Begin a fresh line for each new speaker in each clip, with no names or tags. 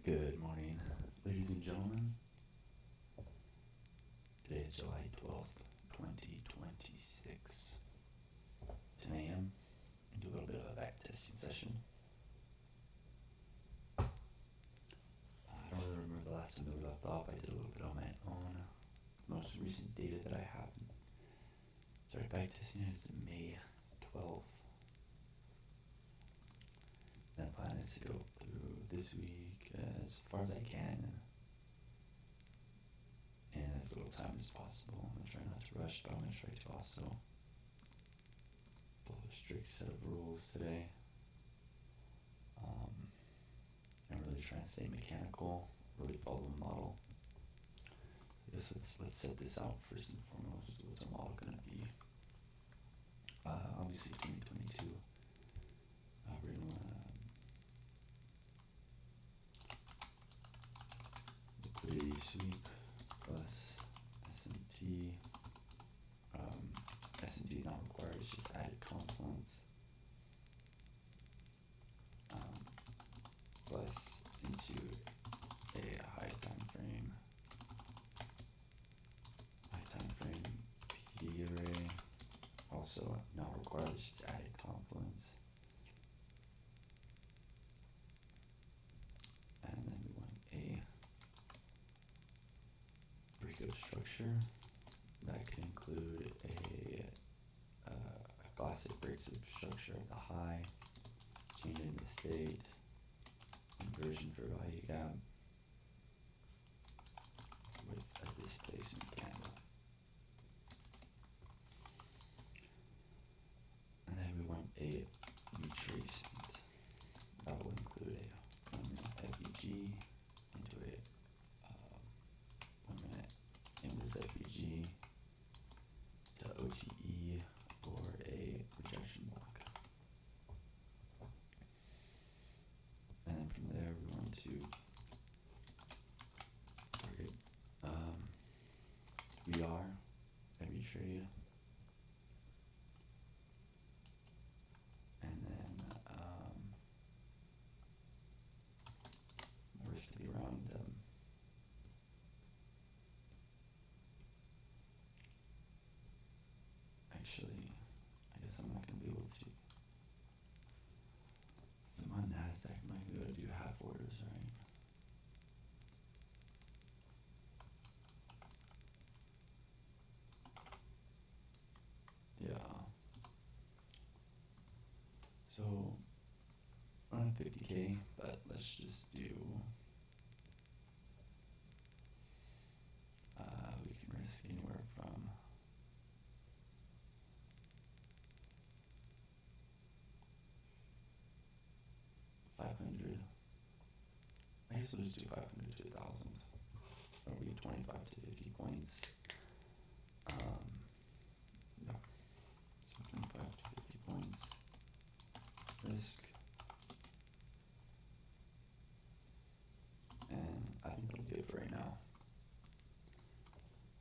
Good morning, ladies and gentlemen. Today is July 12th, 2026, 10 a.m. We do a little bit of a backtesting session. I don't really remember the last time that we left off. I did a little bit on my own. Most recent data that I have started backtesting is May 12th. Then the plan is to go through this week as far as I can and as little time as possible. I'm going to try not to rush, but I'm going to try to also follow a strict set of rules today. I'm really trying to stay mechanical, really follow the model. I guess let's set this out first and foremost. What's our model going to be? Obviously 2022. We're going to liquidity sweep plus S&T. S&T is not required, it's just added confluence. Plus into a high time frame PD array. Also not required, it's just added confluence. And then we want a breakup structure that can include a classic breakup structure of the high, changing the state, inversion for value gap with a displacement candle. And then we want a retracement that will include a 1 minute FEG into a 1 minute inverse FEG to OTE or a rejection block. And then from there we want to target VR every trade. And then risk to be around actually, I guess I'm not going to be able to. So I'm on NASDAQ, I'm not going to be able to do half orders, right? Yeah. So, around 50K, but let's just do, we can risk anywhere from 500. I guess we'll just do 500 to 1,000. So it'll be 25 to 50 points. Yeah. So 25 to 50 points. Risk. And I think that'll do it for right now.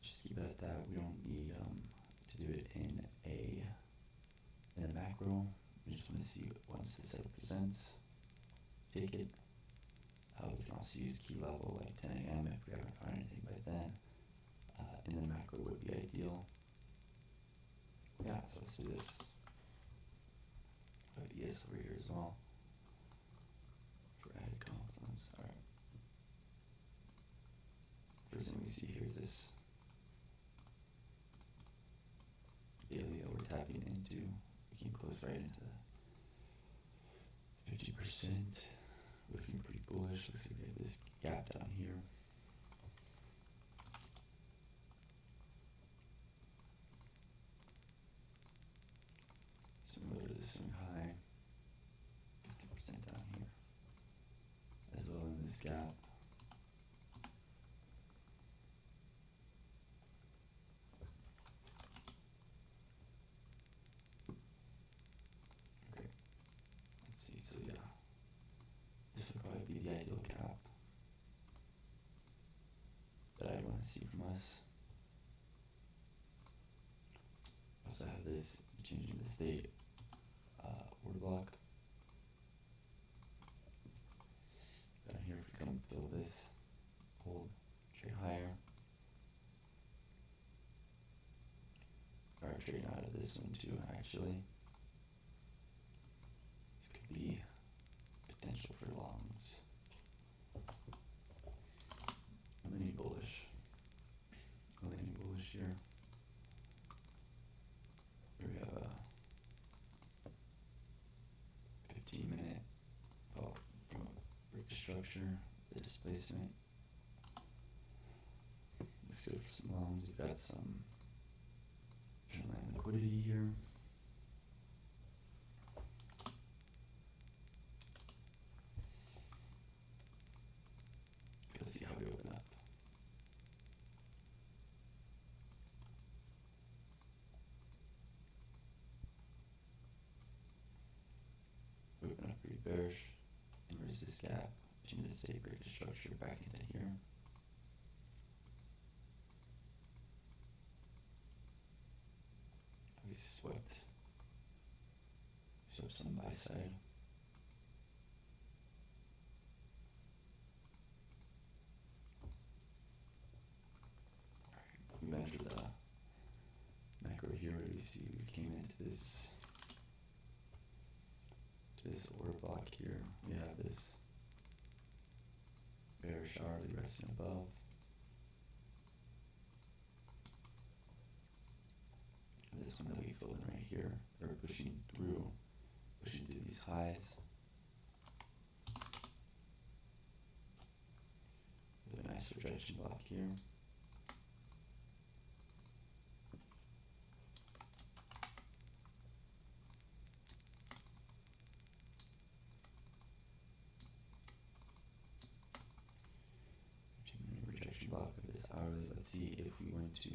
Just keep it at that. We don't need to do it in a macro. We just want to see once the setup presents. Take it. We can also use key level like 10 a.m. if we haven't found anything by then. And then macro would be ideal. Yeah, so let's do this. I have ES over here as well for added confluence. Alright. First thing we see here is this daily that we're tapping into. We can close right into 50%. Looking pretty bullish. Looks like we have this gap down here. Similar to the swing high. 50% down here. As well in this gap. Okay. Let's see. So yeah. This would probably be the ideal gap that I want to see from us. Also have this changing the state order block down here for come fill this, hold, trade higher. Or trading out of this one too, actually. This could be potential for longs. I'm leaning bullish. I'm leaning bullish here. Here we have a 15-minute from a brick structure, the displacement. Let's go for some longs. We've got some trendline liquidity here. Let's see how we open up. We open up pretty bearish. Inverse this gap. Change the state break structure back into here. We swept some buy side. Alright, we measure the macro here. We see we came into this order block here. We have this bearish hourly resting above. This one that we filled in right here, or pushing through these highs. With a nice rejection block here. Rejection block of this hourly. Let's see if we went to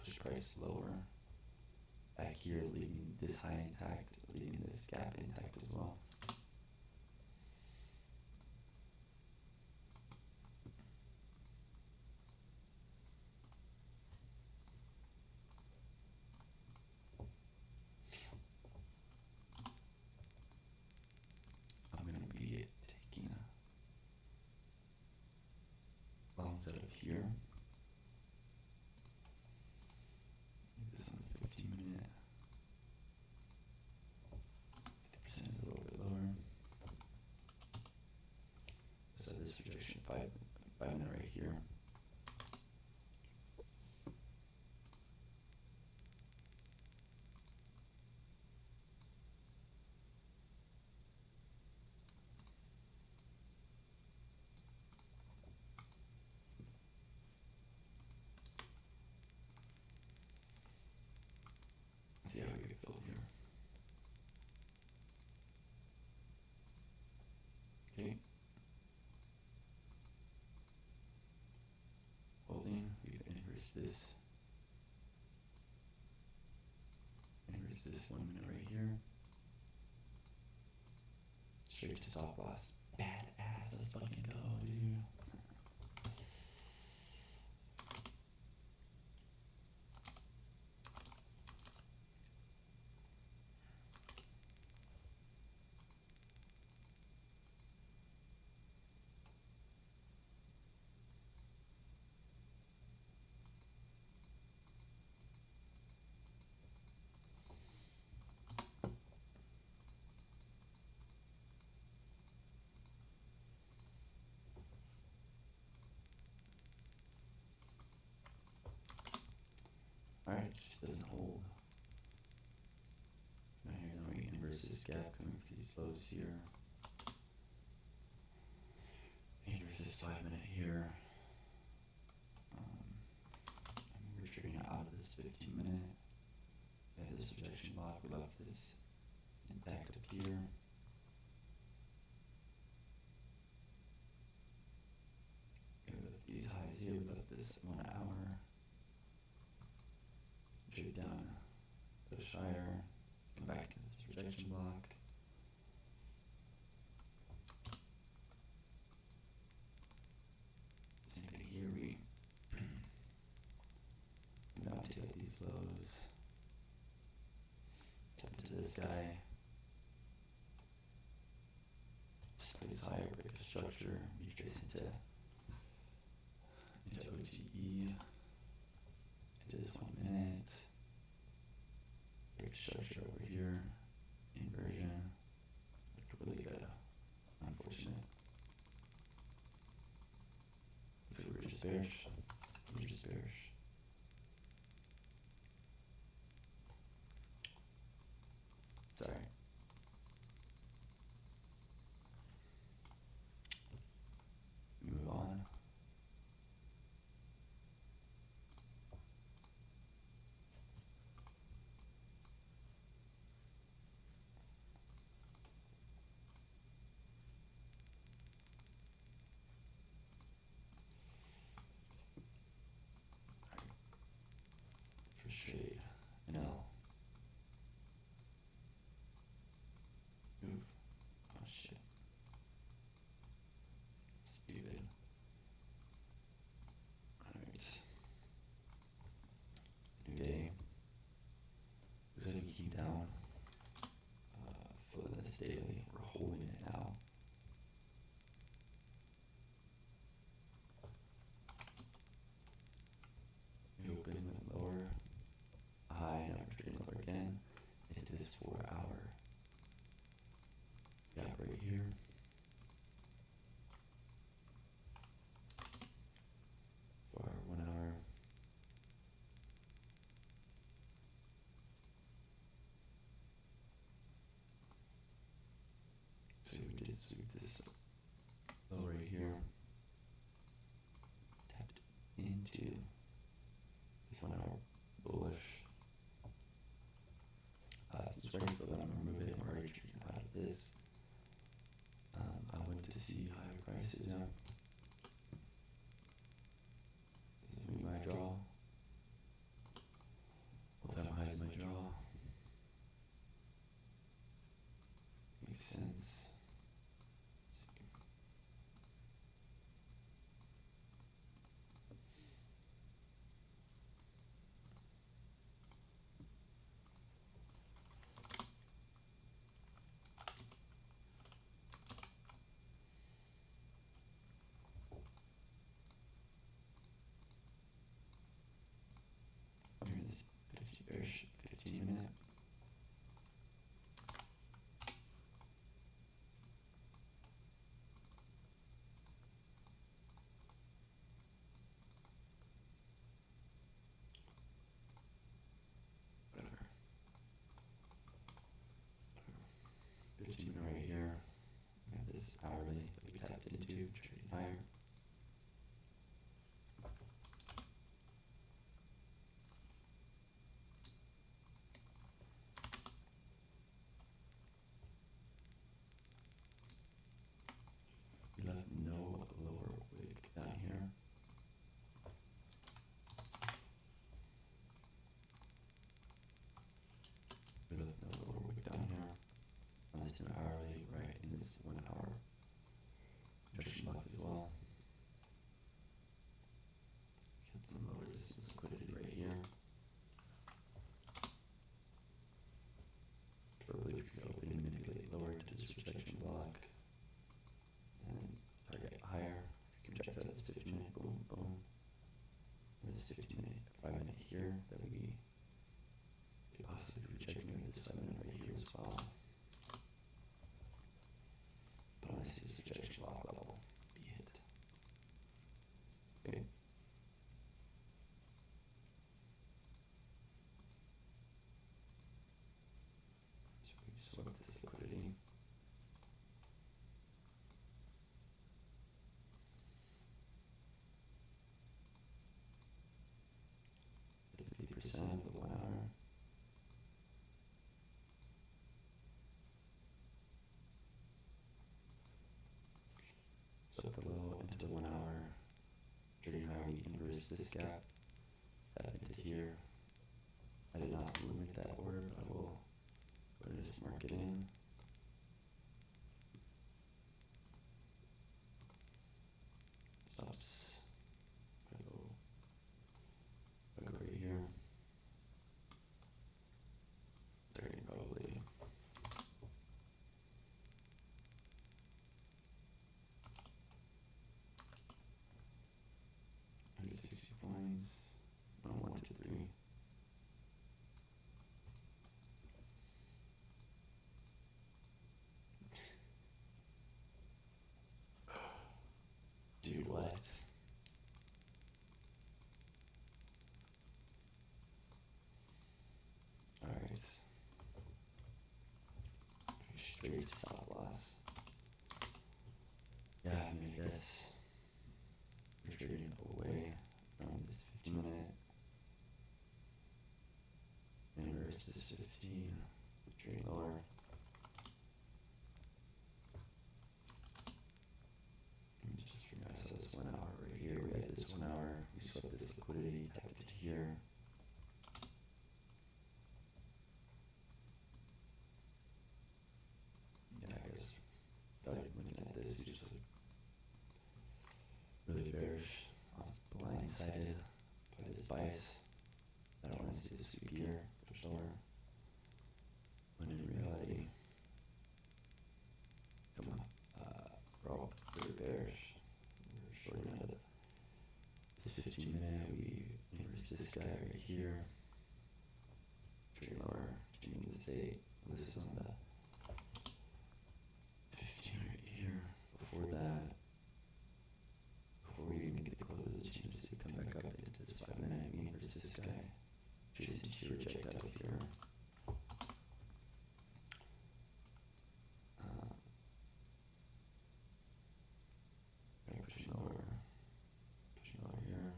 push price lower back here, leaving this high intact, leaving this gap intact as well. I'm going to be taking longs out of here. This on the 15-minute. 50% is a little bit lower. So this rejection 5-minute right here. Let's see how we get filled here. Okay. Holding, we've inversed this. Inverse this 1 minute right here. Straight to stop loss. Badass, let's fucking go, dude. Alright, it just doesn't hold. Right here, then we inverse this gap, coming for these lows here. Inverse this 5-minute here. We're trading out of this 15-minute. We have this rejection block, we left this intact up here. We left these highs here, we left this 1 hour. Trade down, push higher, come back to this rejection block. Same thing here, we now take out these lows, tap into this guy, just place higher, break a structure structure, retrace into OTE, into this 1 minute, break structure over here, inversion, looked really good, unfortunate. Looks like we're just bearish, Sorry. Move on. For shade, an L. Move. Oh shit. Stupid. Alright. New day. Looks like we keep down. For this daily. We're holding it now. We open with lower. High, now we're trading lower again. Into this 4 hour gap right here. For our 1 hour. So we did sweep this low right here. Tapped into this 1 hour bullish. Since we're ready for them, I'm moving it. We're already trading out of this. I went to see higher prices now. This is gonna be my draw. All-time high is my draw. Makes sense. Let's see. We're in this 15 minute. Whatever. 15 minute right here. We have this hourly that we tapped into, trading higher. We left no lower wick down here. We left no lower wick down here. On this 10 hourly, right in this 1 hour rejection block as well. Get some low resistance liquidity right here. Preferably if you could open and manipulate lower to this rejection block. And target higher. If you can check that, that's 15 minute, boom, boom. And this 15 minute, 5 minute here, that we could possibly be rejecting this 5 minute right here as well. But I want to see this rejection block level be hit. Okay. So we swept this liquidity. The 50% of the 1 hour. So at the low into the 1 hour, trading higher, we inverse this gap, tap into here. I did not limit that order, but I will go to this market in. Stops. I'll go right here. Starting probably. liquidity, tap it here. Yeah, I guess without even looking at this, we just look really bearish. I was blindsided by this bias. I don't want to see the sweep here, push lower. When in reality, come on, we're all very bearish. We're shorting out of this 15-minute. We inverse this guy right here. Trading lower, changing the state. This is on the 15 right here. Before that, before we even get the close of the change, we come back up into this 5-minute. We inverse this guy. Chasing to reject out of here. Pushing lower here.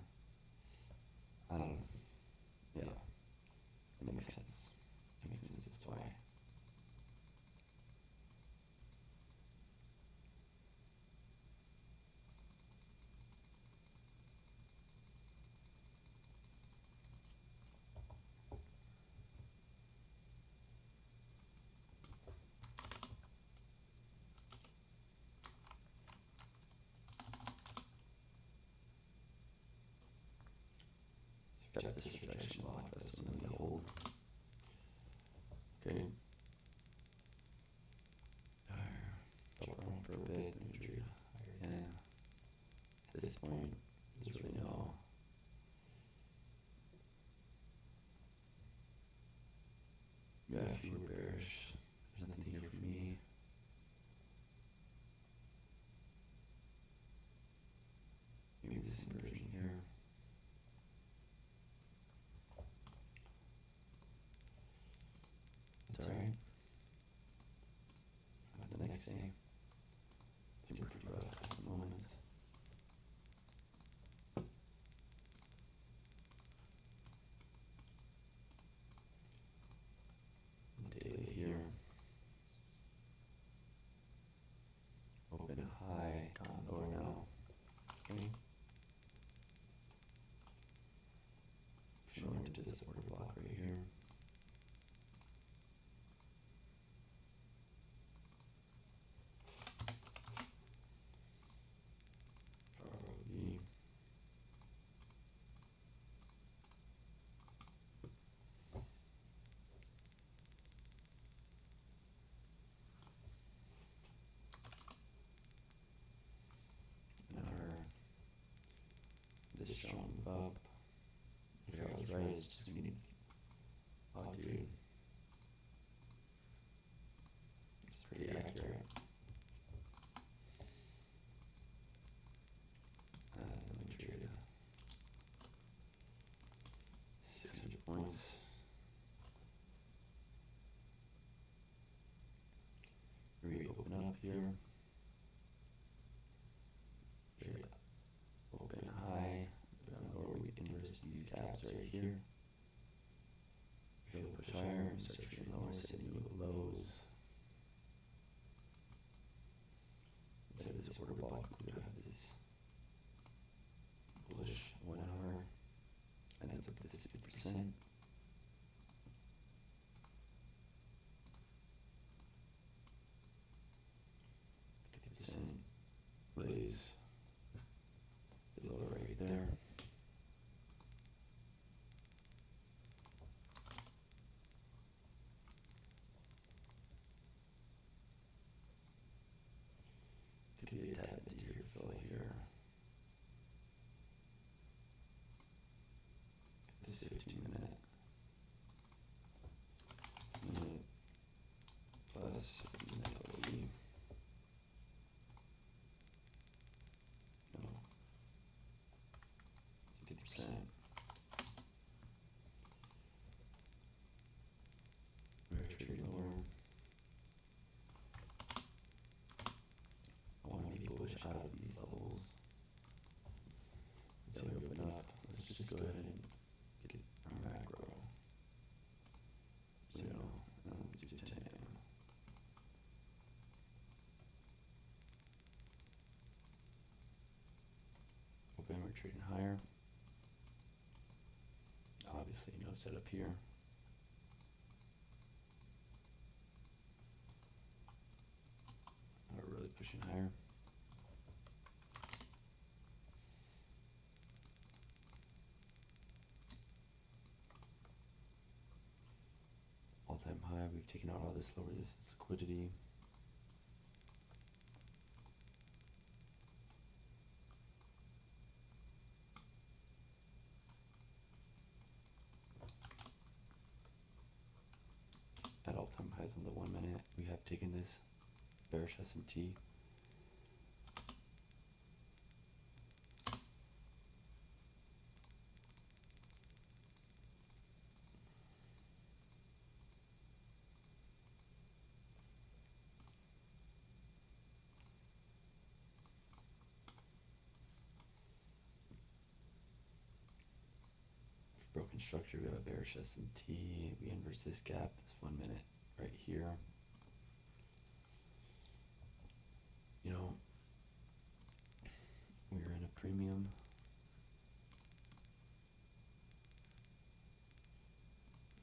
I don't know. Yeah, it makes sense. It makes sense. That's why. Got this rejection block, that's something to hold. Okay. Jump around for a bit, then we trade higher again. At this point, there's really no. Yeah, if you were bearish, there's nothing here for me. Maybe this inversion here. It's alright. On to the next thing. Things are pretty rough at the moment. Daily here. Open high, gone lower now. Okay. Pushing over into the support block right here. This showing up. Here I was right, it's just we need. Oh, dude. It's pretty accurate. Let me trade 600 points. We open up here. Trade open high. Or we inverse these gaps right here. Really push higher and start trading lower, setting new lows. Instead of this order block, we would have this bullish 1 hour. Ends up with this 50%. Lays the lower right there. Could be a tap into your fill here. This 15-minute. Minute plus 15-minute OE. No. 50%. We're trading lower. I want to be bullish out of these levels. So we open up. Let's just go ahead and get our macro. So let's do 10 a.m. Open, we're trading higher. obviously no setup here. We're really pushing higher. All-time high, we've taken out all this low resistance liquidity. At all-time highs on the 1 minute, we have taken this bearish SMT. Broken structure, we have a bearish SMT, we inverse this gap, this 1 minute right here. You know, we're in a premium.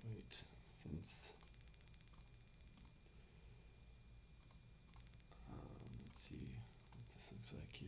Wait, since, let's see what this looks like here.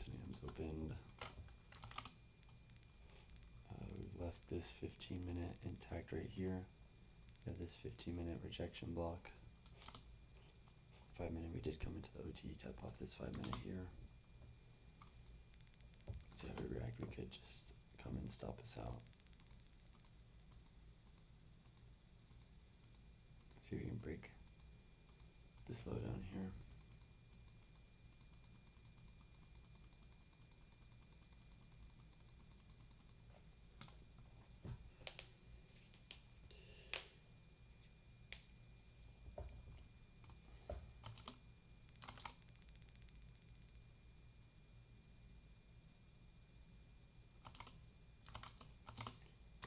Tonight opened. We've left this 15-minute intact right here. We have this 15-minute rejection block. 5-minute, we did come into the OT, tap off this 5-minute here. Let's see how we react. We could just come and stop us out. Let's see if we can break this low down here.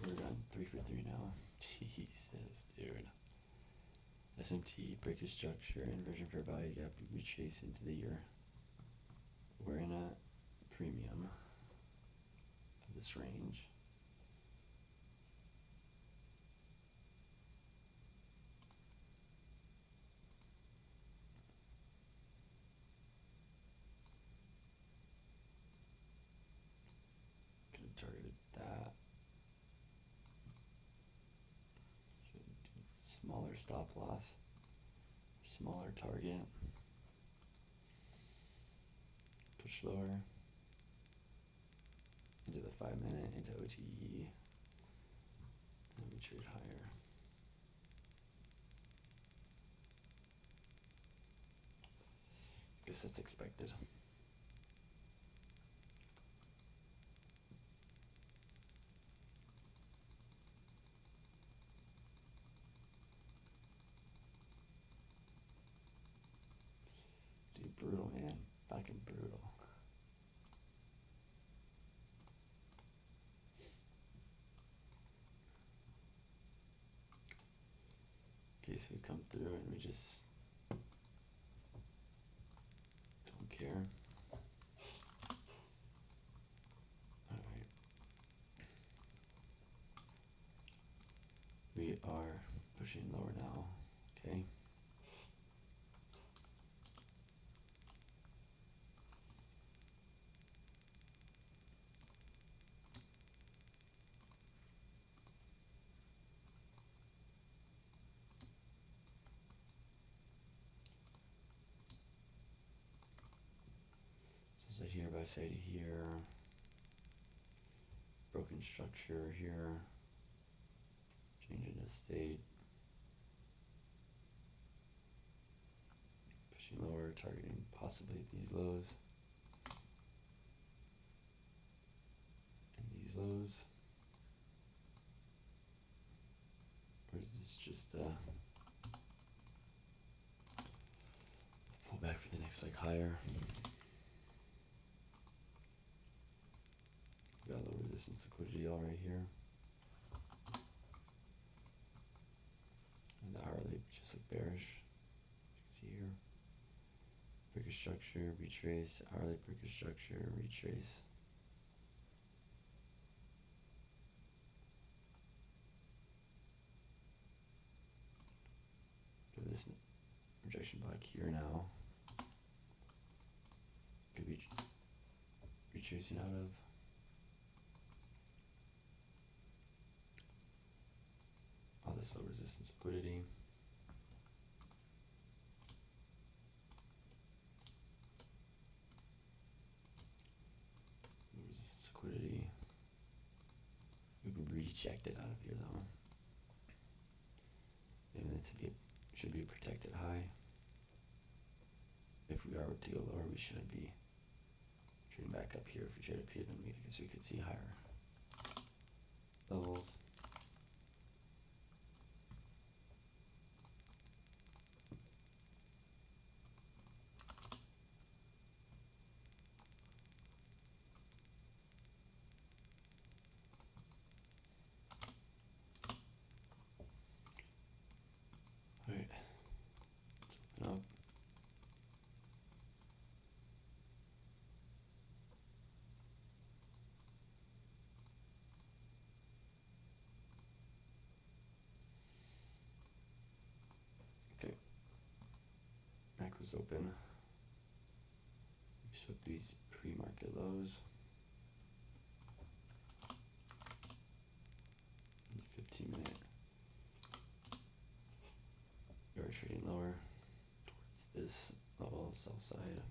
We're done 3 for 3 now. Jesus, dude. SMT, breakage structure, inversion fair value gap, we chase into the year. We're in a premium of this range. Could have targeted that. Should do smaller stop loss, smaller target. Push lower into the 5-minute, into OTE, and we trade higher. I guess that's expected. Dude, brutal, man. Fucking brutal. Okay, so we come through and we just don't care. Alright. We are pushing lower now, okay? So side here by side here. Broken structure here. Changing the state. Pushing lower, targeting possibly these lows. And these lows. Or is this just back for the next leg higher. We got low resistance liquidity all right here. And the hourly just look bearish. As you can see here. Breaker structure, retrace, hourly breaker structure, retrace. Do this rejection block here now. Could be retracing out of. All this low resistance liquidity. Low resistance liquidity. We would reject it out of here though. Maybe that should be a protected high. If we are to go lower, we shouldn't be trading back up here. If we trade up here, then we could see higher levels. Alright, let's open up. Okay, macro's open. We swept these pre-market lows. 15-minute. We are trading lower towards this level, sell side.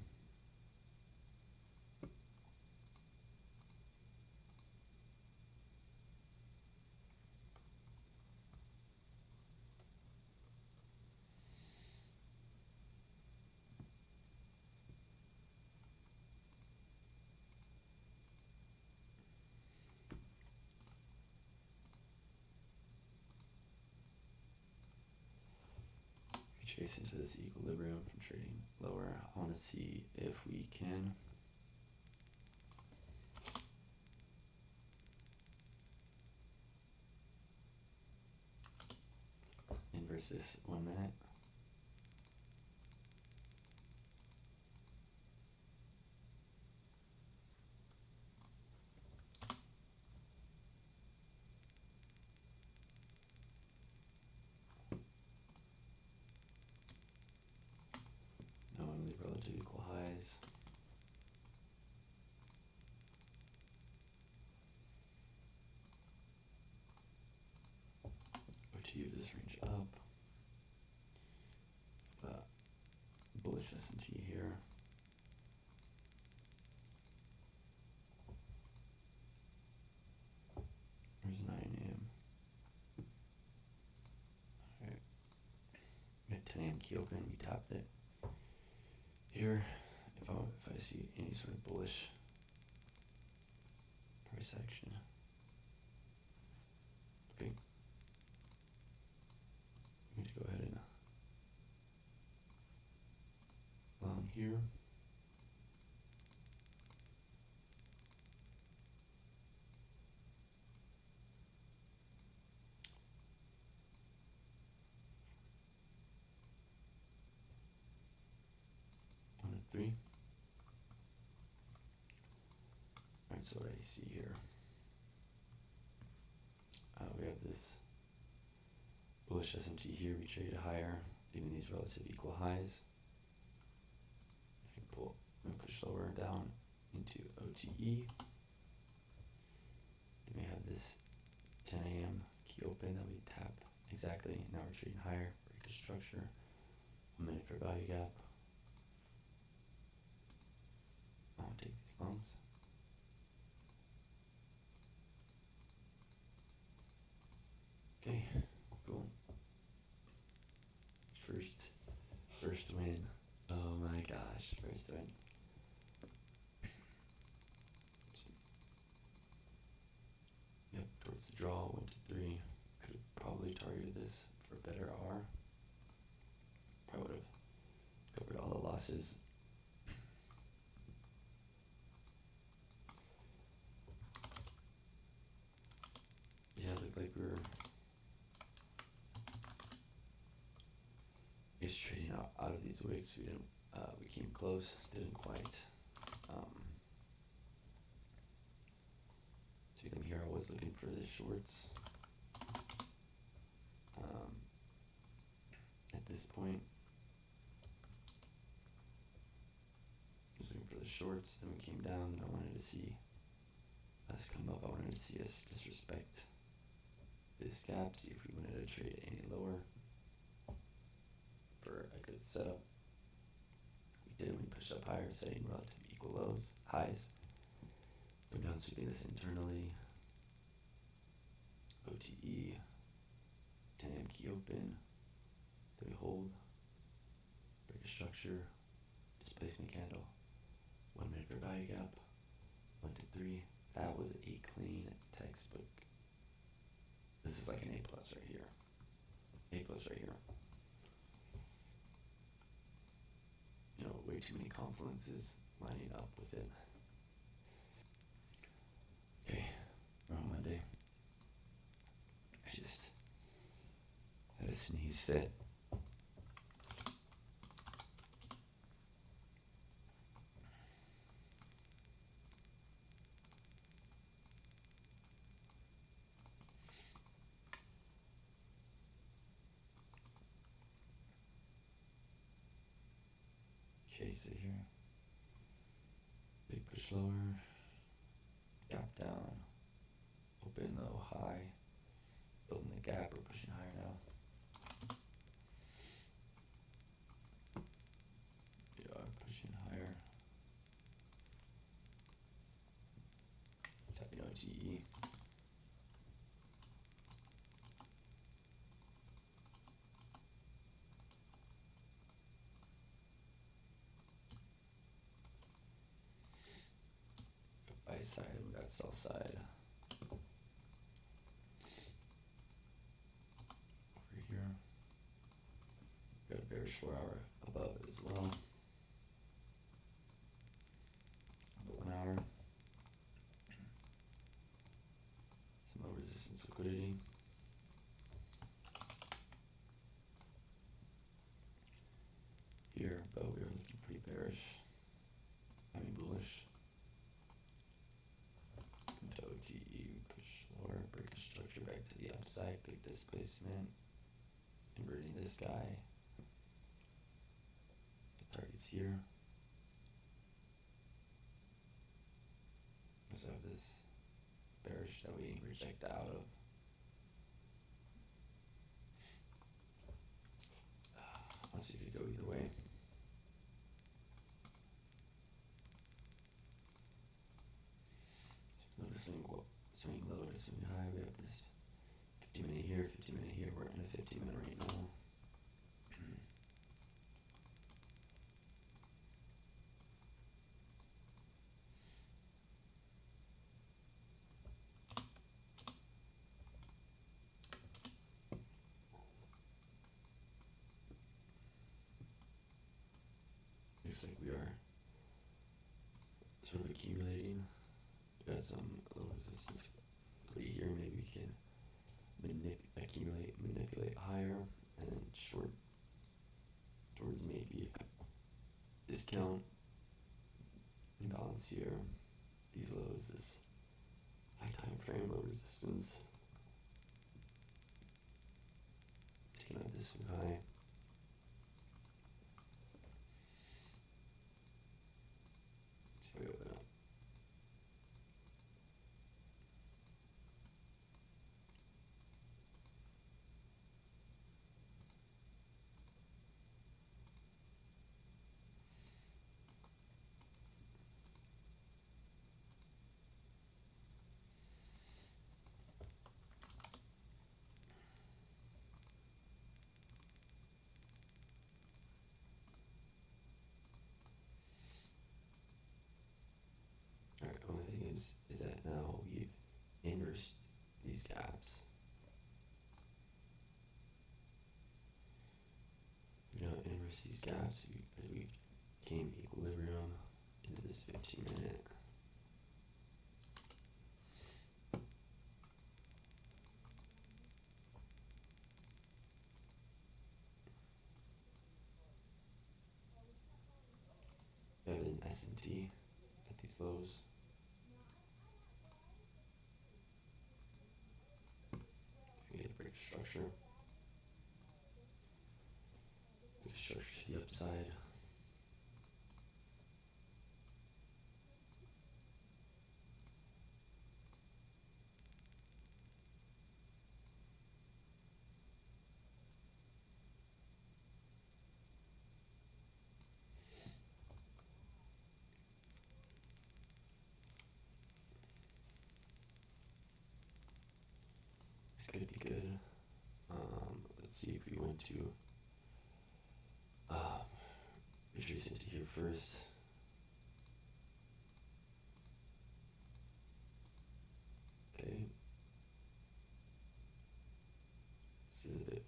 Chase into this equilibrium from trading lower. I want to see if we can inverse this 1 minute. Relative equal highs. OTU this range up. Bullish S&T here. There's 9 a.m. Alright. We had 10 a.m. key open, we tapped it. Here, if I see any sort of bullish price action, okay, I'm going to go ahead and long here. Three. Alright, so what I see here, we have this bullish S&T here. We traded higher, leaving these relative equal highs. I can pull and push lower down into OTE. Then we have this 10 a.m. key open that we tap exactly. Now we're trading higher. Break a structure. 1 minute for value gap. I'll take these longs. Okay, cool. First win. Oh my gosh, first win. Yep, towards the draw, went to 3. Could have probably targeted this for a better R. Probably would have covered all the losses. Yeah, it looked like we were just trading out of these wicks. We didn't. We came close, didn't quite. See them here. I was looking for the shorts. At this point, I was looking for the shorts. Then we came down, and I wanted to see us come up. I wanted to see us disrespect this gap. See if we wanted to trade any lower for a good setup. We did. We pushed up higher, setting relative equal highs. Go down, sweeping this internally. OTE, 10 key open. Then we hold. Break a structure. Displacement candle. 1 minute for value gap. 1 to 3. That was a clean textbook. This is like an A plus right here. A plus right here. You know, way too many confluences lining up with it. Okay, we're on Monday. I just had a sneeze fit. Chase it here. Big push lower. Gap down. Open low, high. Building the gap. We're pushing higher now. We are pushing higher. Tapping OTE. Buy side, we got sell side. Over here. Got a bearish 4 hour above as well. About 1 hour. Some low resistance liquidity. Here, but we are looking pretty bearish. I mean bullish. Into OTE, push lower, break a structure back to the upside, big displacement, inverting this guy. The target's here. Let's have this bearish that we reject out of. Also, you could go either way. Noticing swing low to swing high. We have this 50-minute here, 50-minute here. We're in a 50-minute right now. Looks like we are sort of accumulating. We got some low resistance here. Maybe we can manipulate higher, and then short towards maybe a discount imbalance here. These lows, this high time frame low resistance. Taking out this one high. See how we open up. Alright, only thing is that now we've inversed these gaps. We don't inverse these gaps, we've became equilibrium into this 15-minute. We have an SMT at these lows. We get a break structure. Break structure to the upside. This could be good. Let's see if we want to retrace into here first. Okay. This is a bit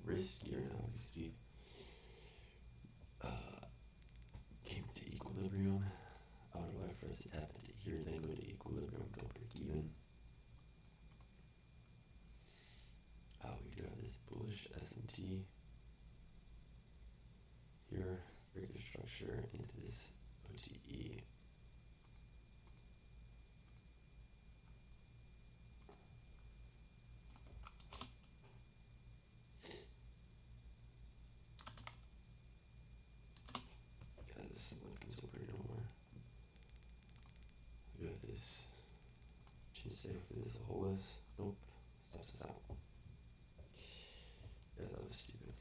riskier now because we came to equilibrium. I would like for us to tap into here, then go to equilibrium, go break even. We do have this bullish SMT here, breaker structure into this OTE. Yeah, this isn't looking so pretty no more. We have this chin stay for this whole list. Nope, stuff is out. Yeah, that was stupid.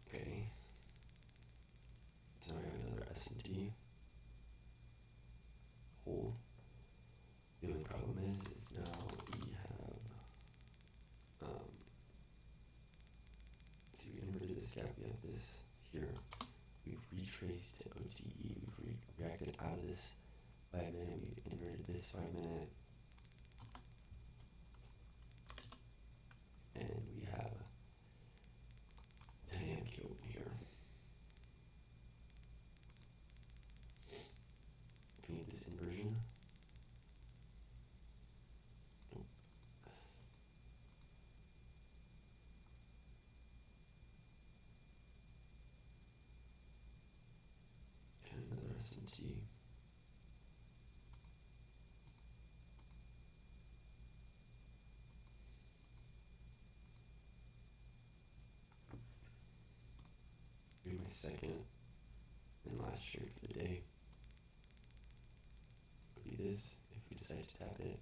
Okay. So now we have another S&T. Hold. The only problem is now we have, see, we inverted this gap, we have this here. We've retraced to OTE, we've reacted out of this 5 minute, we've inverted this 5 minute. And we have 10 AM key open here. If we need this inversion. Nope. And another SMT. Here's my second and last trade for the day. Would be this if we decide to tap it.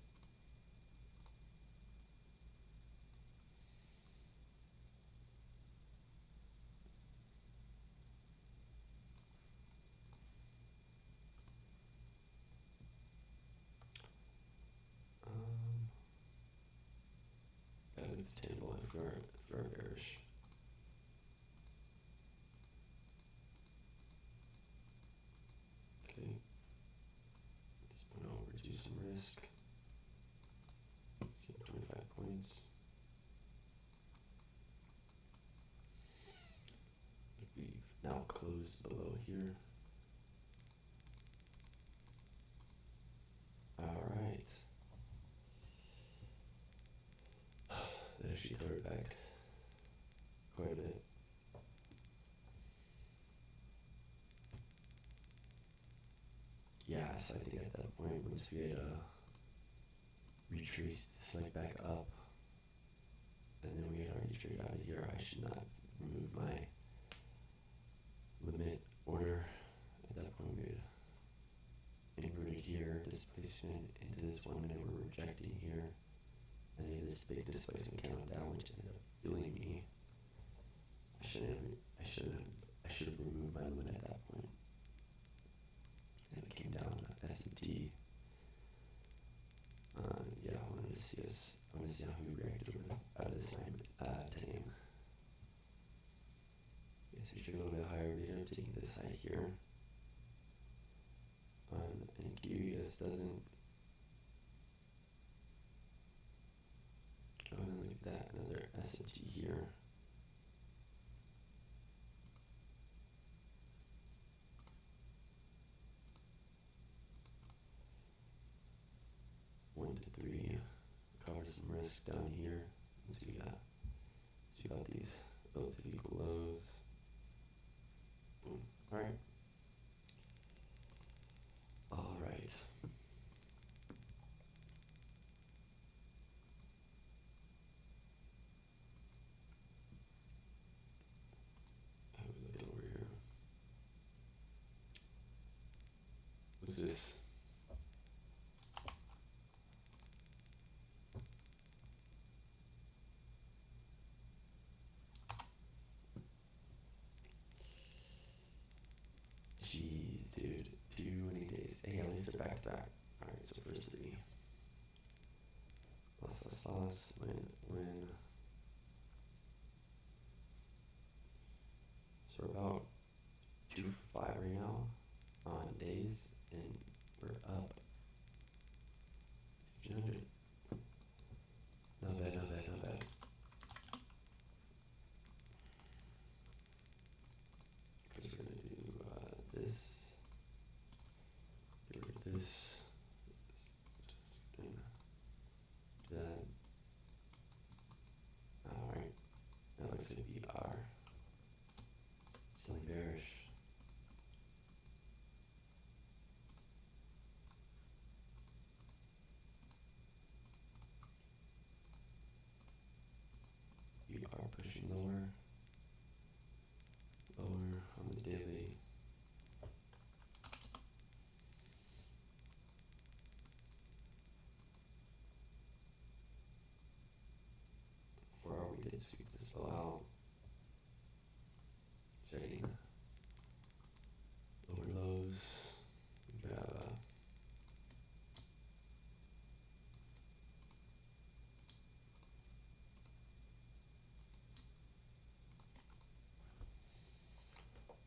It's attainable if we're bearish. Okay. At this point, I'll reduce some risk. Okay, 25 points. We've now closed below here. Alright. That actually covered back quite a bit. Yeah, so I think at that point, once we had retraced this leg back up, and then we had already traded out of here, I should not remove my limit order. At that point, we had inverted here, displacement into this 1 minute, we're rejecting here. And then this big displacement candle down, which ended up fueling me. I should have removed my limit at that point. And it came down S&T. Yeah, I wanted to see how we reacted out of this time, 10 AM. Yeah, so we should go a little bit higher. We ended up taking this high here on
and QES doesn't. Oh, and look at that, another SFT here. One to three, cover some risk down here. Let's see what we got. See about these relative equal lows. Boom. All right. All right. How are we looking over here? What's this? Jeez, dude. Too many days. Hey, at least they're back to back. Alright, so first three. Loss, win. So we're about 2 for 5 right now on days, and we're up 1,500. Not bad. First we're gonna do this. Get rid of this. That. Alright. That looks like we are selling bearish. We are pushing lower on the daily. For our, we did sweep this low out. Checking lower lows. We got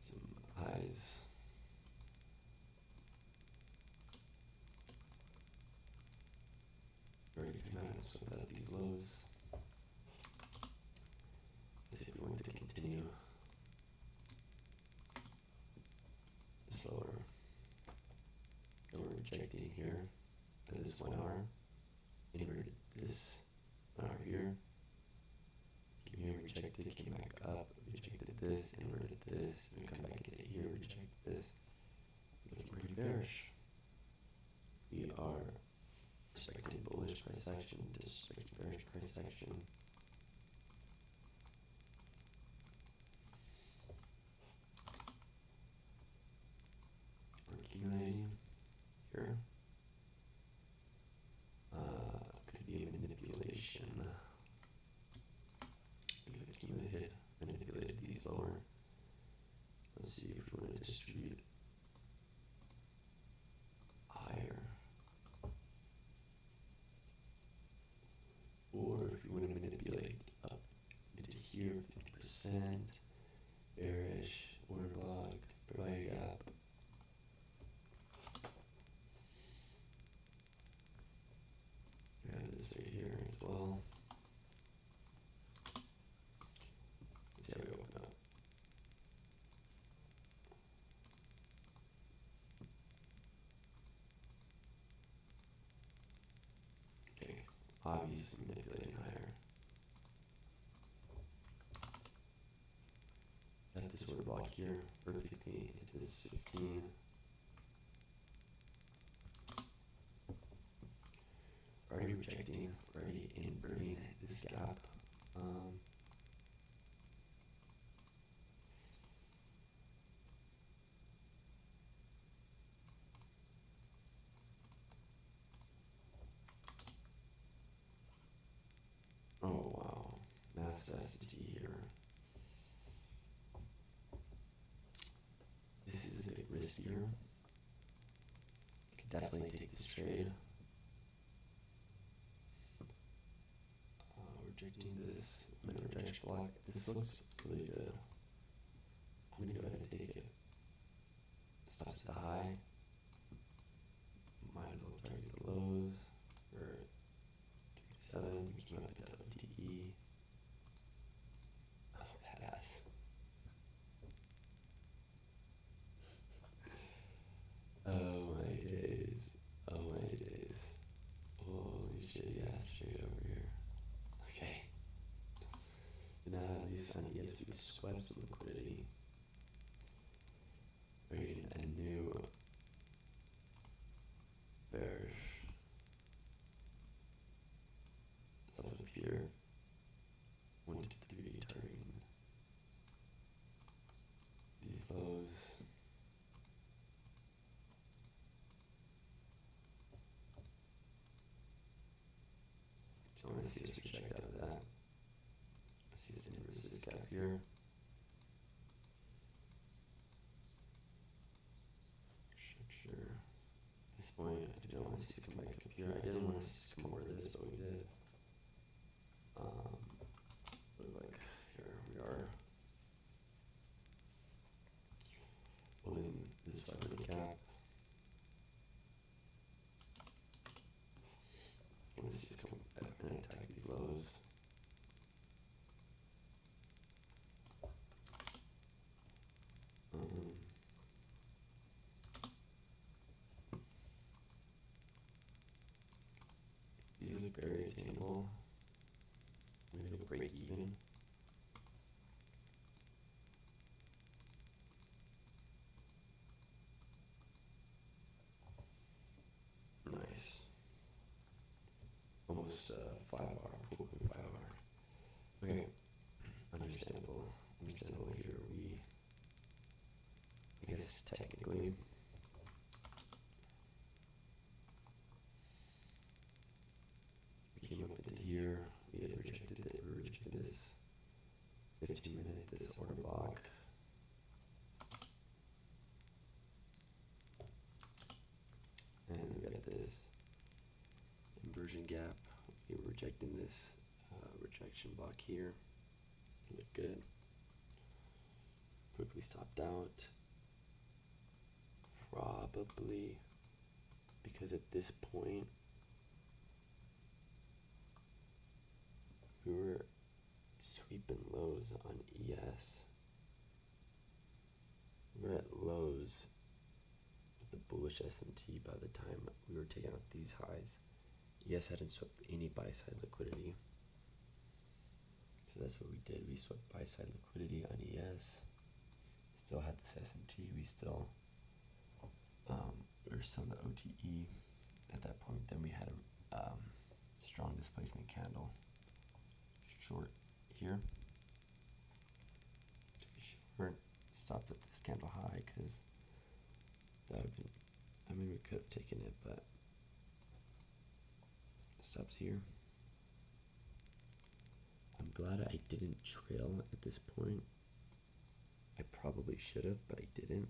some highs. Already come out and swept out these lows. Let's see if we want to continue slower. And we're rejecting here at this 1 hour. Inverted this 1 hour here. Came here, rejected, came back up, rejected this, inverted this, and we come back into here, reject this. Looking pretty bearish. We are respecting bullish price action, disrespecting bearish price action. We're accumulating here. Could be a manipulation. We accumulated, manipulated these lower. Let's see if we want to distribute higher. Or if you want to manipulate up into here, 50%, bearish, order block, buy gap. We have this right here as well. Let's see how we open up. Okay, obviously manipulating higher. Got this order block here perfectly into this 15. Already rejecting, already inverting this gap. Oh wow, mass ST here. This is a bit riskier. Could definitely take this trade. Rejecting this, I'm gonna reject block. This looks really good. I'm gonna go ahead and take it. Stops at the high. on ES, we swept some liquidity. We're getting a new bearish stuff up here. 1, 2, 3, targeting these lows. So I want to see us reject out of that. I see this inverse this gap here. Structure. At this point, I didn't want to see us come back up here. I didn't want to see us come over this, but we did. Like here we are. Pulling this side of the gap. I want to see us come back and attack these lows. These look very attainable. I'm going to break even. Nice. Almost 5 hour, 4.5 hour. Okay, understandable. Understandable here. I guess technically, we came up into here. We had rejected it. We rejected this 15-minute, this order block. And we got this inversion gap. We were rejecting this rejection block here. It looked good. Quickly stopped out. Probably because at this point we were sweeping lows on ES. We were at lows with the bullish SMT by the time we were taking out these highs. ES hadn't swept any buy-side liquidity. So that's what we did. We swept buy-side liquidity on ES. Still had this SMT. We were still in the OTE at that point. Then we had a strong displacement candle short here. Took a short, stopped at this candle high because that would have been, I mean, we could have taken it, but stops here. I'm glad I didn't trail at this point. I probably should have, but I didn't.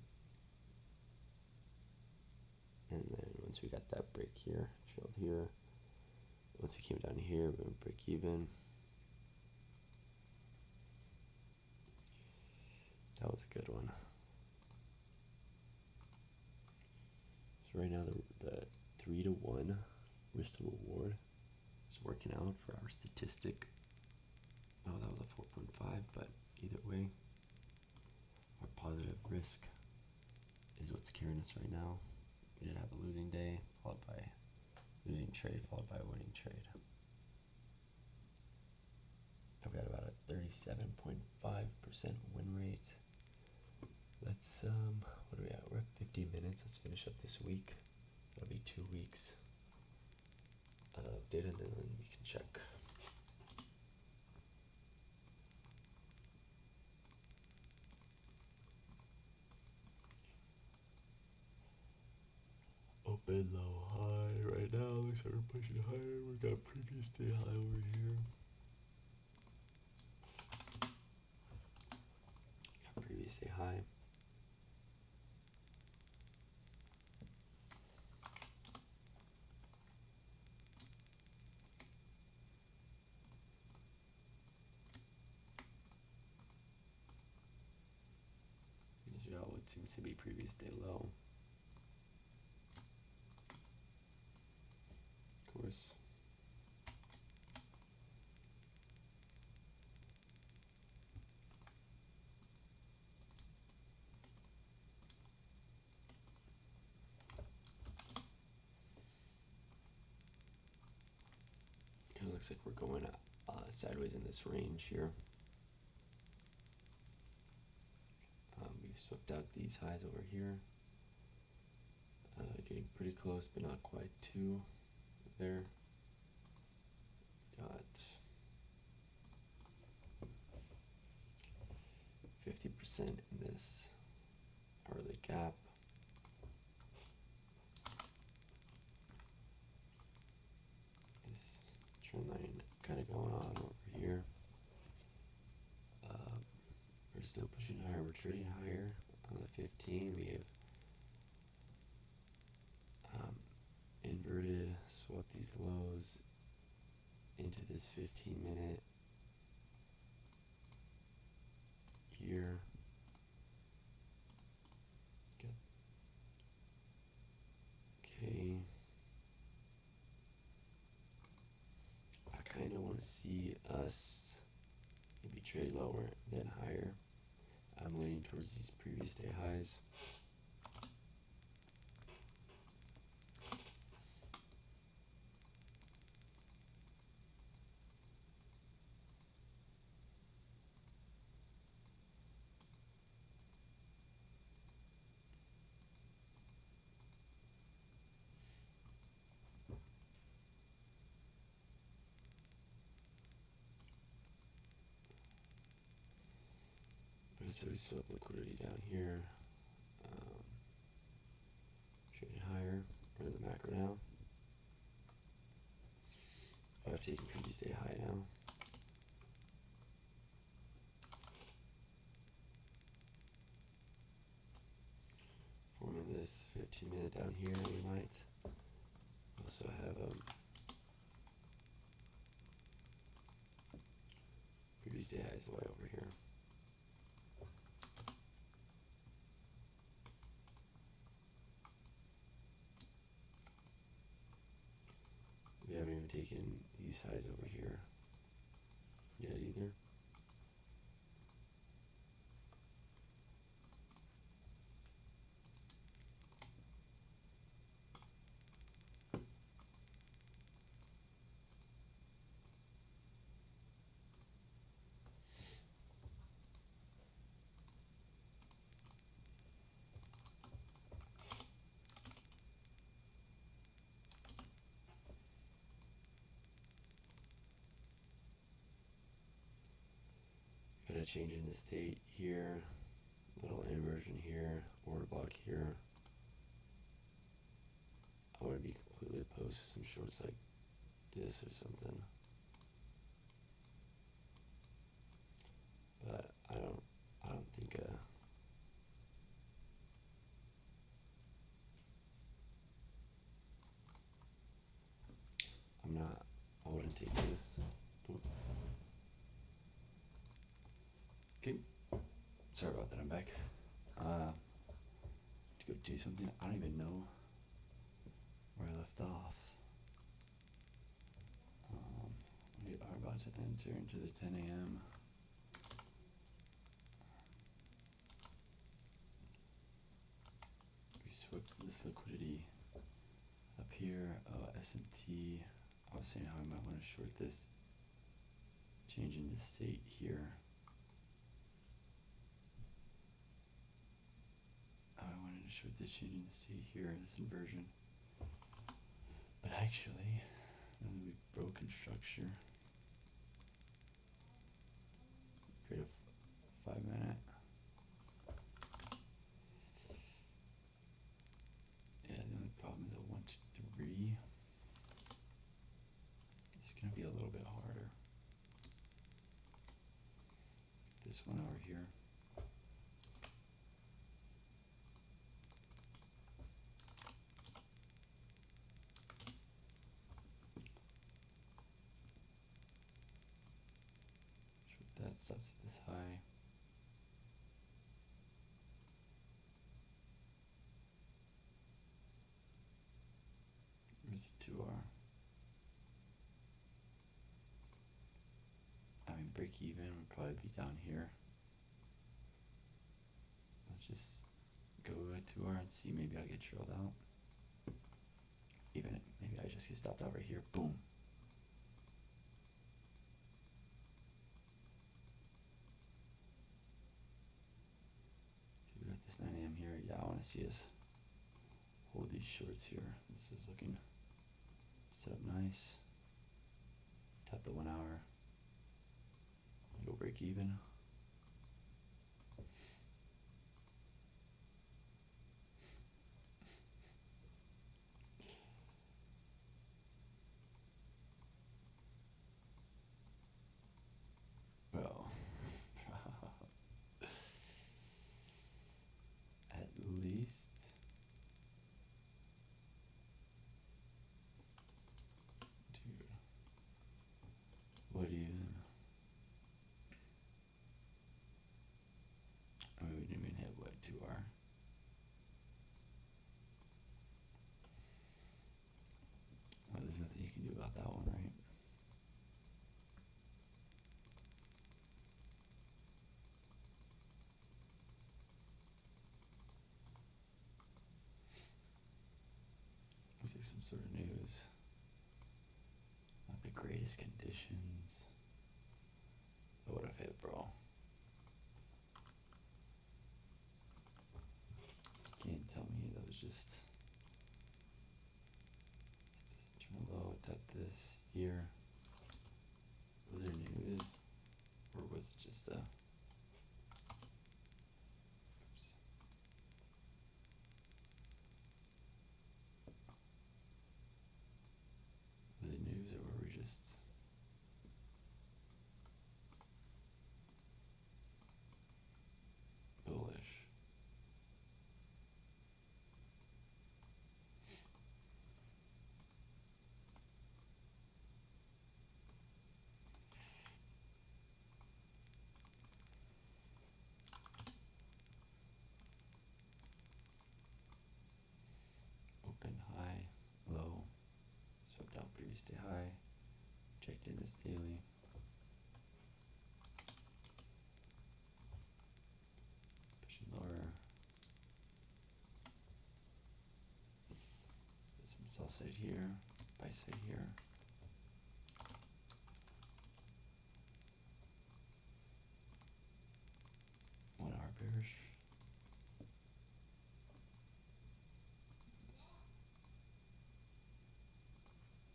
And then once we got that break here, trailed here. Once we came down here, we went break even. That was a good one. So right now the 3-to-1 risk to reward is working out for our statistic. Oh, that was a 4.5, but either way, our positive risk is what's carrying us right now. We did have a losing day, followed by losing trade, followed by a winning trade. I've got about a 37.5% win rate. Let's, what are we at? We're at 50 minutes. Let's finish up this week. That'll be 2 weeks of data, and then we can check. Open low high right now. Looks like we're pushing higher. We got a previous day high over here. Got previous day high. Here's what seems to be previous day low. Of course. Kind of looks like we're going sideways in this range here. swept out these highs over here. Getting pretty close, but not quite to there. Got 50% in this hourly gap. This trend line kind of going on over here. We're still pushing higher. We're trading higher on the 15. We have inverted, swap these lows into this 15-minute here. Okay. I kind of want to see us maybe trade lower than higher. I'm leaning towards these previous day highs. So we still have liquidity down here. Trading higher. We're in the macro now. I've taken previous day high now. Forming this 15-minute down here, we might also have previous day highs way over here. We haven't even taken these highs over here yet either. Got a change in the state here, little inversion here, order block here. I want to be completely opposed to some shorts like this or something. But I don't think I wouldn't take this.
Okay, sorry about that, I'm back. To go do something, I don't even know where I left off. We are about to enter into the 10 a.m. We swept this liquidity up here. S&T, I was saying how I might want to short this. Change in the state here. I wanted to short this change in the state here, this inversion. But actually, now that we've broken structure, create a 5-minute. Yeah, the only problem is a 1, 2, 3. It's gonna be a little bit harder. This one over here. That stops at this high. Where's the 2R? I mean, break even would probably be down here. Let's just go at 2R and see. Maybe I'll get trailed out. Even maybe I just get stopped out right here. Boom. It's 9 a.m. here. Yeah, I want to see us hold these shorts here. This is looking set up nice. Tap the 1 hour. Go break even. Well, at least dude, what even? I mean, we didn't even hit what 2R. Well, there's nothing you can do about that one, right? Looks like some sort of news. Not the greatest conditions. But what if hit, bro? You can't tell me that was just turn low, tap this here. Was there news? Or was it just a oops. Was it news or were we just bullish? Open high, low, swept out previous day high, checked in this daily. Pushing lower. Some sell side here, buy side here. One hour bearish.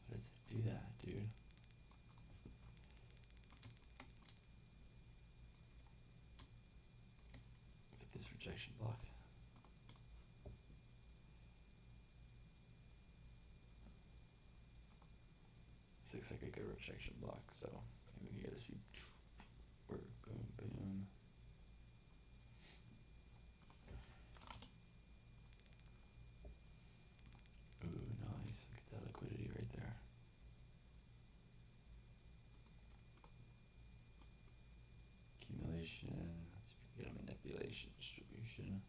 Why does it do that, dude? With this rejection block. This looks like a good rejection block, so maybe we get a sweep. Or boom, boom. Ooh, nice. Look at that liquidity right there. Accumulation. Let's see if we can get a manipulation distribution.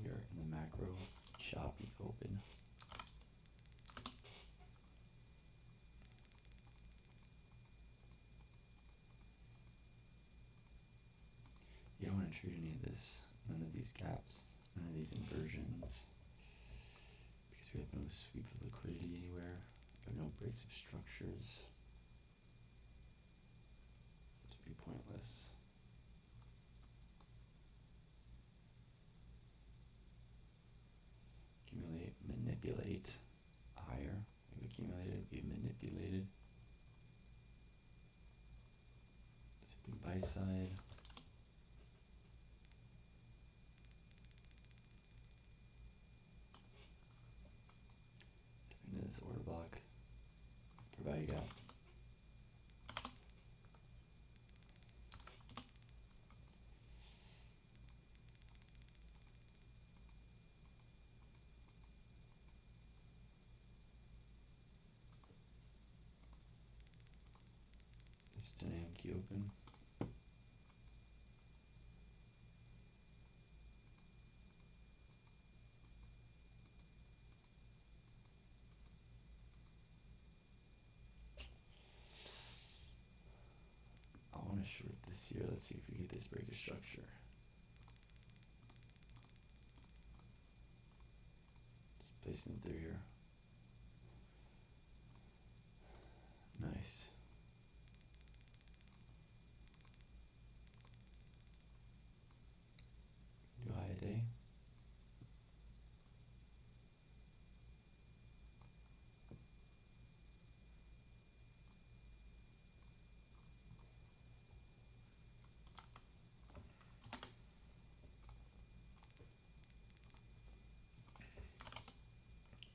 We are in the macro choppy open. You don't want to treat any of this, none of these gaps, none of these inversions, because we have no sweep of liquidity anywhere, we have no breaks of structures. It's pretty pointless. Accumulate, manipulate higher. We've accumulated, we've manipulated. Buy side. Into this order block. For value gap. This 10 a.m. key open.
this here. Let's see if we get this breaker structure. Placement through here. Nice. Do high a day.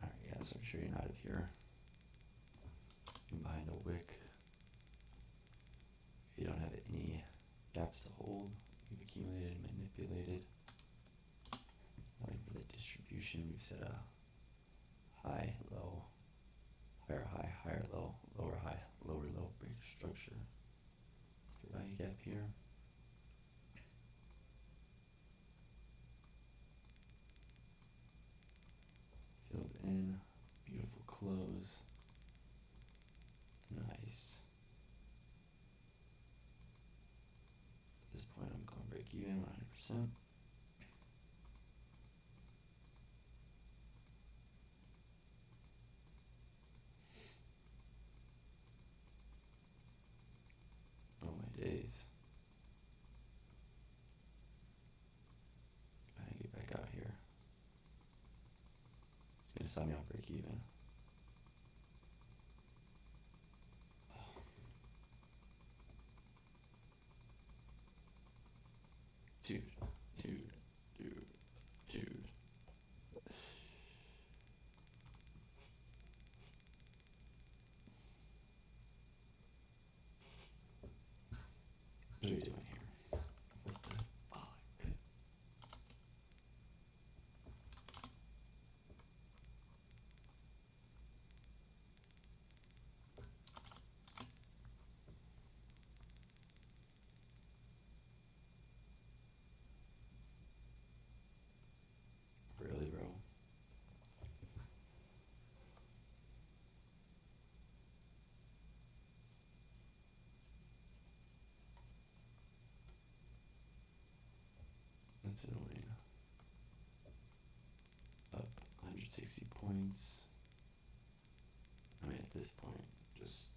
Alright, yeah, so I'm trading out of here. I'm behind a wick. You don't have any gaps to hold. We've accumulated and manipulated. Looking for the distribution. We've set a high, low, higher high, higher low, lower high, lower low break structure. Let's value gap here. Filled in. Beautiful close. Nice. At this point, I'm going break even 100%. Oh my days. Gotta get back out here. It's gonna stop me on break even. Dude, dude, dude, dude. What are we doing here? What the fuck? Really, bro? That's annoying. Up 160 points. I mean, at this point, just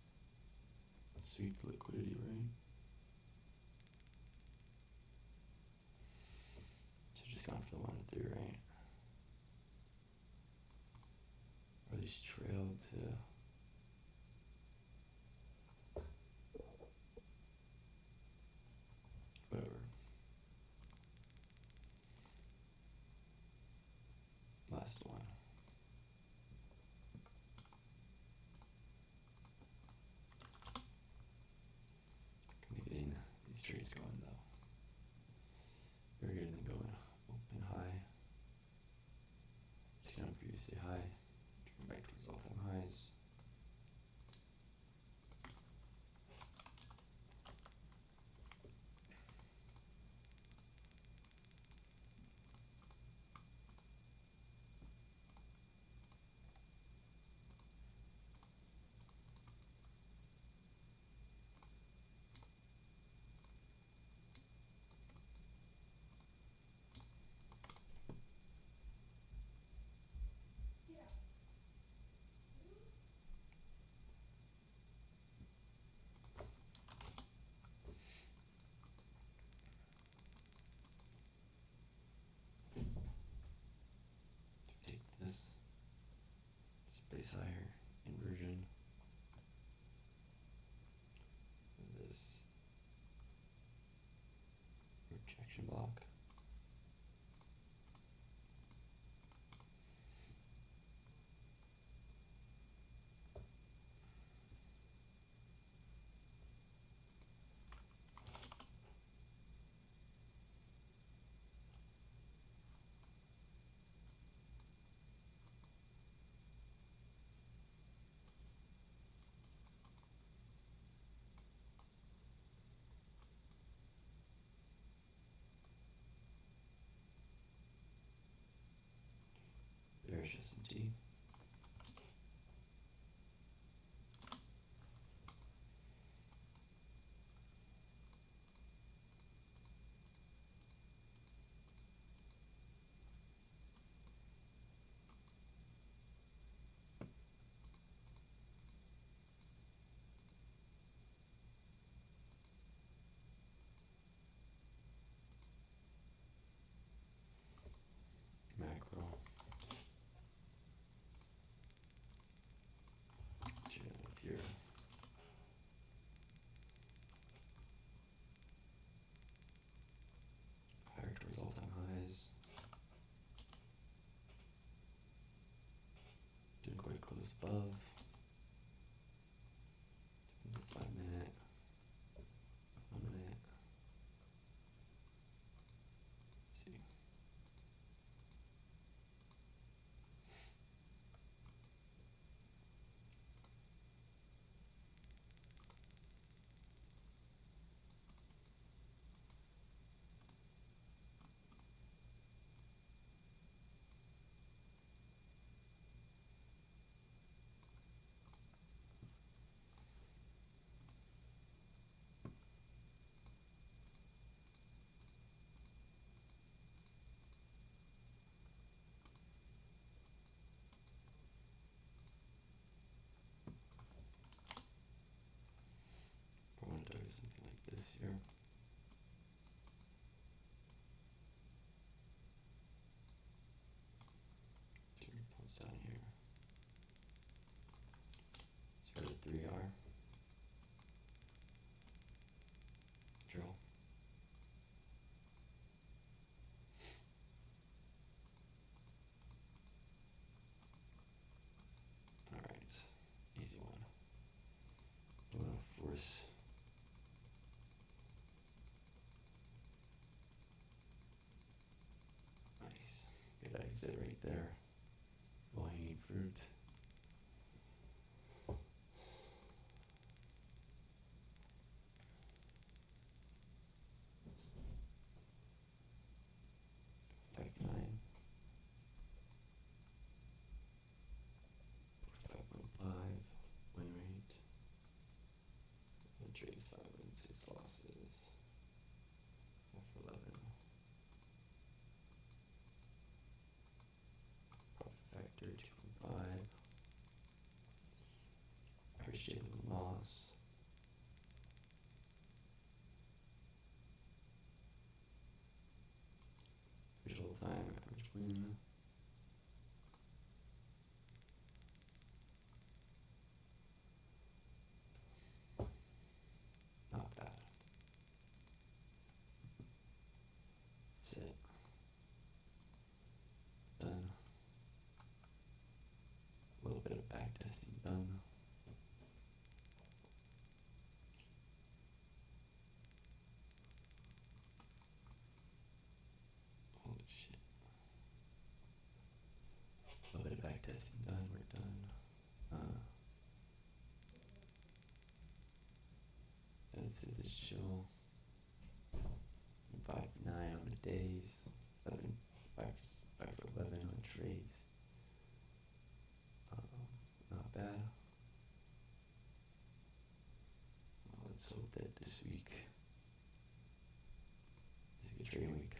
sweep the liquidity, right? So just gone for the 1 and 3, right? Or these trailed to whatever. Last one. Gonna get in these trades going though. Very good in the going. Open high. Taking on previously high. Turn back towards all-time highs. Take this. Space higher. Inversion. This rejection block. goes above. This 5 minute, 1 minute. Let's see. I want to do something like this here. Two reports down here. Let's go to 3R. Drill. Alright, easy one. I'm gonna force nice. Good exit right there. Low hanging fruit. Five nine. 5.5 win rate. The trade's 5 wins, 6 losses. 5 for 11. Profit factor 2.5. Average daily win loss. Visual time, average win. Not bad. That's it. Done. A little bit of backtesting done. Holy shit. A little bit of backtesting done, we're done. That's it, this chill. 5 for 9 on the days. 11, 5 for 11 on trades. Not bad. Let's hope that this week is a good trading week.